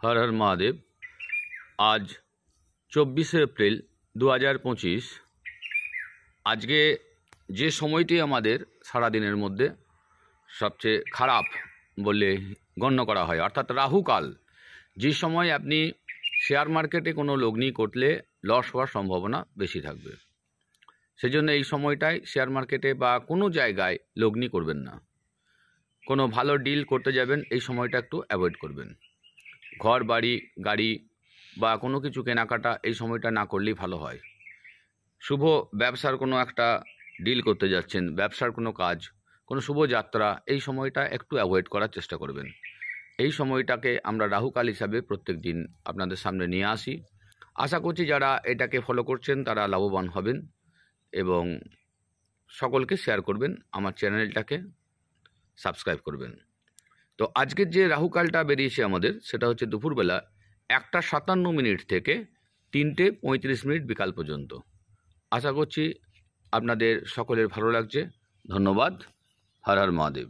हर हर महादेव। आज 24 एप्रिल 2025 আজকে যে সময়টি আমাদের সারাদিনের মধ্যে সবচেয়ে খারাপ বলে গণ্য করা হয়, অর্থাৎ রাহুকাল। যে সময় আপনি শেয়ার মার্কেটে কোনো লগ্নি করলে লস হওয়ার সম্ভাবনা বেশি থাকবে, সেজন্য এই সময়টায় শেয়ার মার্কেটে বা কোনো জায়গায় লগ্নি করবেন না। কোনো ভালো ডিল করতে যাবেন, এই সময়টা একটু অ্যাভয়েড করবেন। ঘর বাড়ি গাড়ি বা কোনো কিছু কেনাকাটা এই সময়টা না করলেই ভালো হয়। শুভ ব্যবসার কোনো একটা ডিল করতে যাচ্ছেন, ব্যবসার কোনো কাজ, কোনো শুভযাত্রা, এই সময়টা একটু অ্যাভয়েড করার চেষ্টা করবেন। এই সময়টাকে আমরা রাহুকাল হিসাবে প্রত্যেক দিন আপনাদের সামনে নিয়ে আসি। আশা করছি যারা এটাকে ফলো করছেন তারা লাভবান হবেন এবং সকলকে শেয়ার করবেন, আমার চ্যানেলটাকে সাবস্ক্রাইব করবেন। তো আজকের যে রাহুকালটা বেরিয়েছে আমাদের, সেটা হচ্ছে দুপুরবেলা 1:57 থেকে 3:35 বিকাল পর্যন্ত। আশা করছি আপনাদের সকলের ভালো লাগছে। ধন্যবাদ। হর হর মহাদেব।